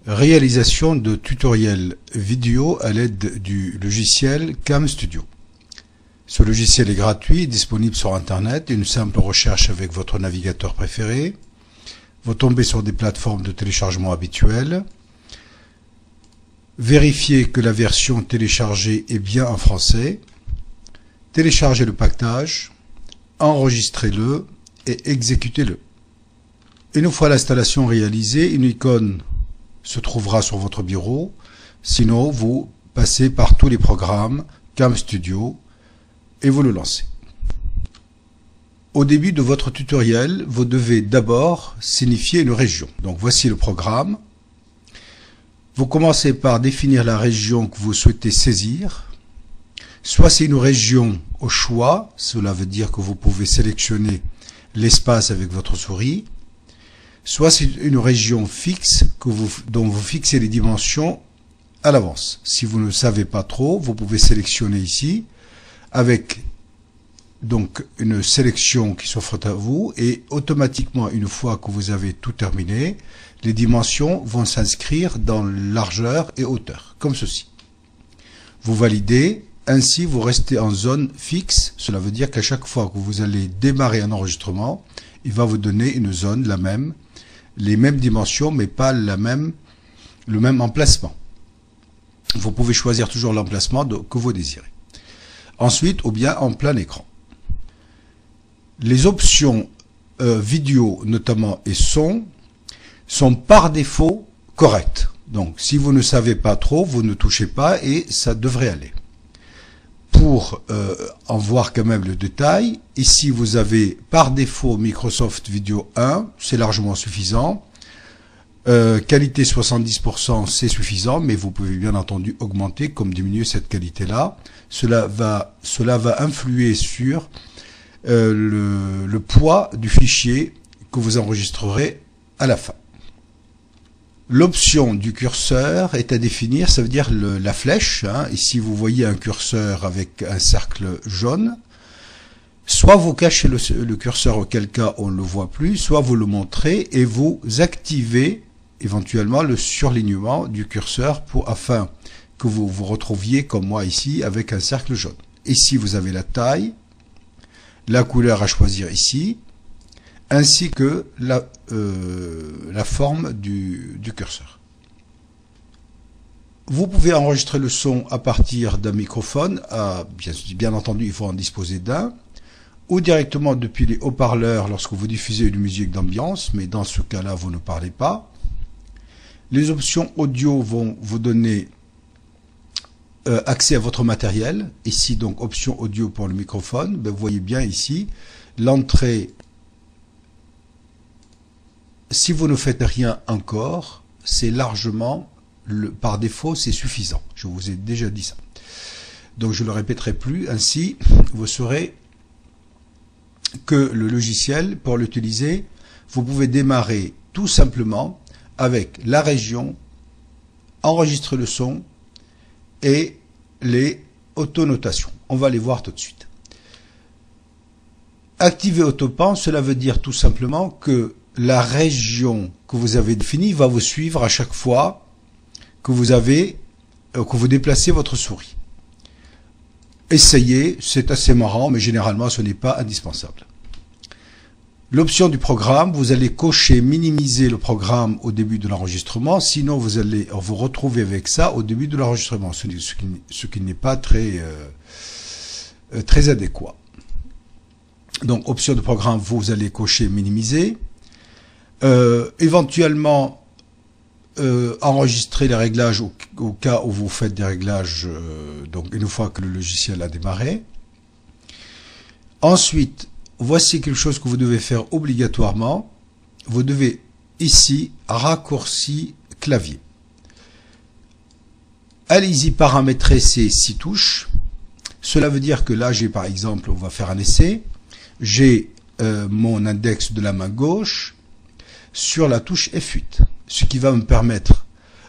Réalisation de tutoriels vidéo à l'aide du logiciel CamStudio. Ce logiciel est gratuit, disponible sur Internet. Une simple recherche avec votre navigateur préféré. Vous tombez sur des plateformes de téléchargement habituelles. Vérifiez que la version téléchargée est bien en français. Téléchargez le paquetage, enregistrez-le et exécutez-le. Une fois l'installation réalisée, une icône se trouvera sur votre bureau. Sinon, vous passez par tous les programmes CamStudio et vous le lancez. Au début de votre tutoriel, vous devez d'abord signifier une région. Donc voici le programme. Vous commencez par définir la région que vous souhaitez saisir. Soit c'est une région au choix, cela veut dire que vous pouvez sélectionner l'espace avec votre souris. Soit c'est une région fixe dont vous fixez les dimensions à l'avance. Si vous ne savez pas trop, vous pouvez sélectionner ici avec donc une sélection qui s'offre à vous et automatiquement, une fois que vous avez tout terminé, les dimensions vont s'inscrire dans largeur et hauteur, comme ceci. Vous validez, ainsi vous restez en zone fixe. Cela veut dire qu'à chaque fois que vous allez démarrer un enregistrement, il va vous donner une zone, la même, les mêmes dimensions, mais pas le même emplacement. Vous pouvez choisir toujours l'emplacement que vous désirez. Ensuite, ou bien en plein écran. Les options vidéo, notamment, et son, sont par défaut correctes. Donc, si vous ne savez pas trop, vous ne touchez pas et ça devrait aller. Pour en voir quand même le détail, ici vous avez par défaut Microsoft Video 1, c'est largement suffisant. Qualité 70%, c'est suffisant, mais vous pouvez bien entendu augmenter comme diminuer cette qualité-là. Cela va influer sur le poids du fichier que vous enregistrerez à la fin. L'option du curseur est à définir, ça veut dire la flèche. Ici, vous voyez un curseur avec un cercle jaune. Soit vous cachez le curseur, auquel cas on ne le voit plus, soit vous le montrez et vous activez éventuellement le surlignement du curseur afin que vous vous retrouviez comme moi ici avec un cercle jaune. Ici, vous avez la taille, la couleur à choisir ici, ainsi que la forme du curseur. Vous pouvez enregistrer le son à partir d'un microphone, bien entendu il faut en disposer d'un, ou directement depuis les haut-parleurs lorsque vous diffusez une musique d'ambiance, mais dans ce cas-là vous ne parlez pas. Les options audio vont vous donner accès à votre matériel. Ici donc option audio pour le microphone, vous voyez bien ici l'entrée. Si vous ne faites rien encore, c'est largement, par défaut, c'est suffisant. Je vous ai déjà dit ça. Donc je ne le répéterai plus. Ainsi, vous saurez que le logiciel, pour l'utiliser, vous pouvez démarrer tout simplement avec la région, enregistrer le son et les autonotations. On va les voir tout de suite. Activer autopan, cela veut dire tout simplement que la région que vous avez définie va vous suivre à chaque fois que vous déplacez votre souris. Essayez, c'est assez marrant, mais généralement ce n'est pas indispensable. L'option du programme, vous allez cocher minimiser le programme au début de l'enregistrement, sinon vous allez vous retrouver avec ça au début de l'enregistrement, ce qui n'est pas très adéquat. Donc option de programme, vous allez cocher minimiser. Éventuellement enregistrer les réglages au cas où vous faites des réglages donc une fois que le logiciel a démarré. Ensuite, voici quelque chose que vous devez faire obligatoirement. Vous devez ici raccourci clavier. Allez-y paramétrer ces 6 touches. Cela veut dire que là j'ai par exemple, on va faire un essai, j'ai mon index de la main gauche sur la touche F8, ce qui va me permettre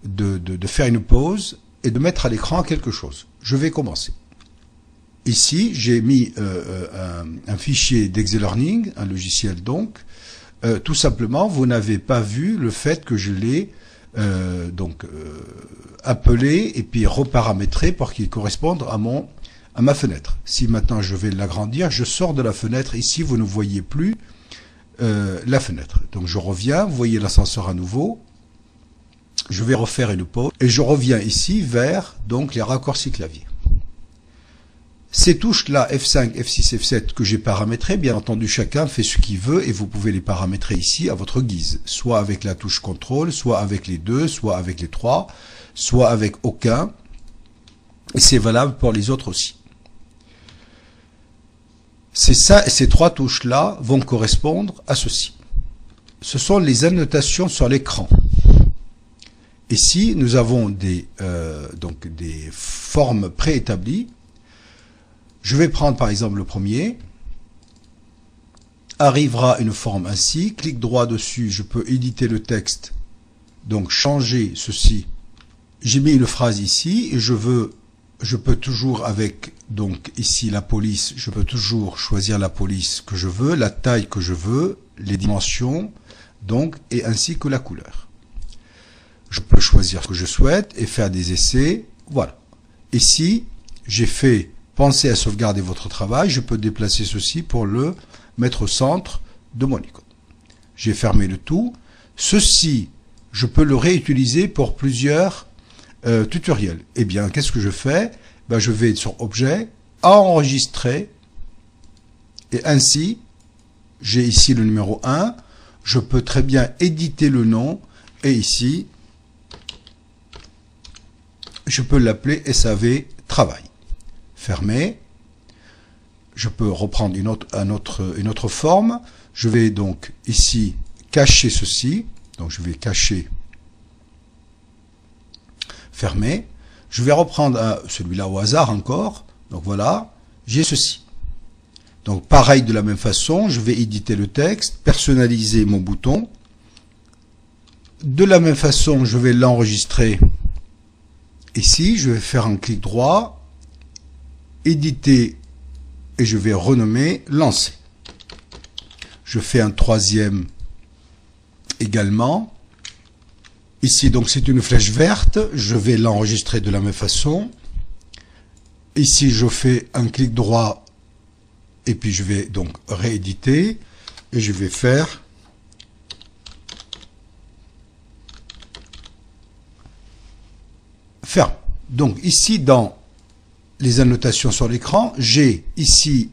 de faire une pause et de mettre à l'écran quelque chose. Je vais commencer. Ici, j'ai mis un fichier d'ExeLearning, un logiciel donc. Tout simplement, vous n'avez pas vu le fait que je l'ai appeler et puis reparamétrer pour qu'il corresponde à ma fenêtre. Si maintenant je vais l'agrandir, je sors de la fenêtre. Ici, vous ne voyez plus la fenêtre. Donc je reviens, vous voyez l'ascenseur à nouveau. Je vais refaire une pause et je reviens ici vers donc les raccourcis clavier. Ces touches-là, F5, F6, F7 que j'ai paramétrées, bien entendu, chacun fait ce qu'il veut et vous pouvez les paramétrer ici à votre guise. Soit avec la touche contrôle, soit avec les deux, soit avec les trois, soit avec aucun. Et c'est valable pour les autres aussi. C'est ça, ces trois touches-là vont correspondre à ceci. Ce sont les annotations sur l'écran. Ici, nous avons des formes préétablies. Je vais prendre par exemple le premier. Arrivera une forme ainsi. Clic droit dessus, je peux éditer le texte. Donc changer ceci. J'ai mis une phrase ici et je peux toujours avec donc ici la police, je peux toujours choisir la police que je veux, la taille que je veux, les dimensions, donc et ainsi que la couleur. Je peux choisir ce que je souhaite et faire des essais. Voilà. Ici, j'ai fait penser à sauvegarder votre travail. Je peux déplacer ceci pour le mettre au centre de mon icône. J'ai fermé le tout. Ceci, je peux le réutiliser pour plusieurs tutoriels. Eh bien, qu'est-ce que je fais? Ben, je vais sur Objet, Enregistrer, et ainsi, j'ai ici le numéro 1. Je peux très bien éditer le nom, et ici, je peux l'appeler SAV Travail. Fermé. Je peux reprendre une autre forme. Je vais donc ici cacher ceci. Donc je vais cacher. Fermé. Je vais reprendre celui-là au hasard encore. Donc voilà, j'ai ceci. Donc pareil de la même façon, je vais éditer le texte, personnaliser mon bouton. De la même façon, je vais l'enregistrer. Ici, je vais faire un clic droit. Éditer et je vais renommer lancer. Je fais un troisième également. Ici, donc, c'est une flèche verte. Je vais l'enregistrer de la même façon. Ici, je fais un clic droit et puis je vais donc rééditer et je vais faire ferme. Donc, ici, dans les annotations sur l'écran, j'ai ici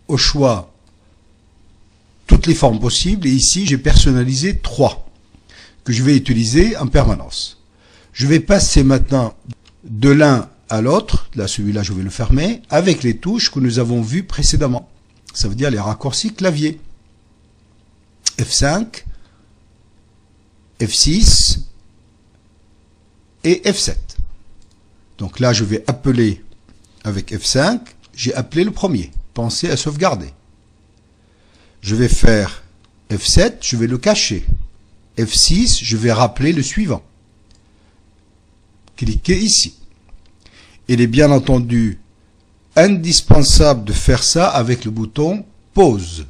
au choix toutes les formes possibles et ici j'ai personnalisé 3 que je vais utiliser en permanence. Je vais passer maintenant de l'un à l'autre, là celui-là je vais le fermer, avec les touches que nous avons vues précédemment. Ça veut dire les raccourcis clavier. F5, F6 et F7. Donc là je vais appeler avec F5, j'ai appelé le premier. Pensez à sauvegarder. Je vais faire F7, je vais le cacher. F6, je vais rappeler le suivant. Cliquez ici. Il est bien entendu indispensable de faire ça avec le bouton pause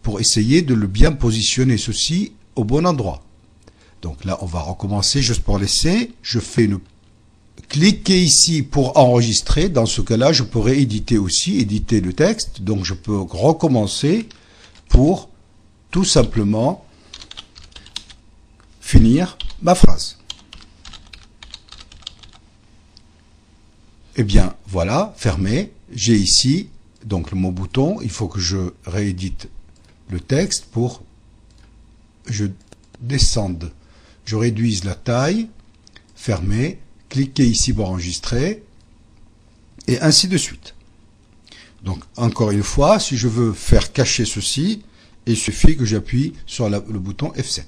pour essayer de le bien positionner ceci au bon endroit. Donc là, on va recommencer juste pour l'essai. Je fais une cliquez ici pour enregistrer. Dans ce cas-là, je pourrais éditer aussi, éditer le texte. Donc, je peux recommencer pour tout simplement finir ma phrase. Eh bien, voilà, fermé. J'ai ici donc mon bouton. Il faut que je réédite le texte pour je descende. Je réduise la taille. Fermé. Cliquez ici pour enregistrer, et ainsi de suite. Donc, encore une fois, si je veux faire cacher ceci, il suffit que j'appuie sur le bouton F7.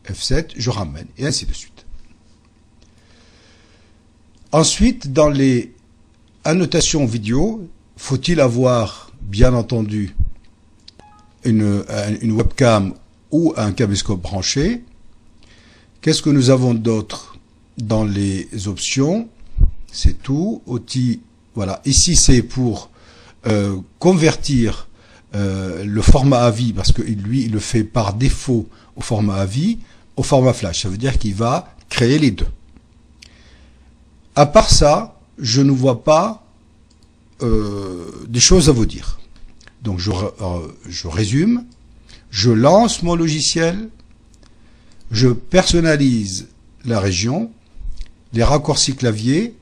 F7, je ramène, et ainsi de suite. Ensuite, dans les annotations vidéo, faut-il avoir, bien entendu, une webcam ou un caméscope branché? Qu'est-ce que nous avons d'autre dans les options? C'est tout. Outils, voilà. Ici, c'est pour convertir le format AVI, parce que lui, il le fait par défaut au format AVI. au format flash. Ça veut dire qu'il va créer les deux. À part ça, je ne vois pas des choses à vous dire. Donc je résume. Je lance mon logiciel. Je personnalise la région, les raccourcis clavier.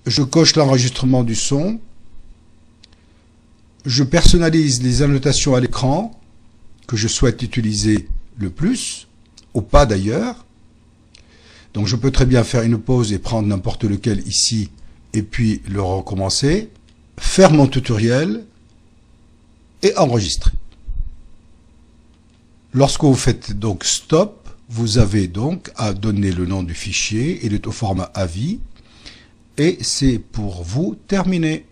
Je coche l'enregistrement du son. Je personnalise les annotations à l'écran que je souhaite utiliser le plus, ou pas d'ailleurs. Donc je peux très bien faire une pause et prendre n'importe lequel ici, et puis le recommencer, faire mon tutoriel et enregistrer. Lorsque vous faites donc stop, vous avez donc à donner le nom du fichier, il est au format AVI, et c'est pour vous terminé.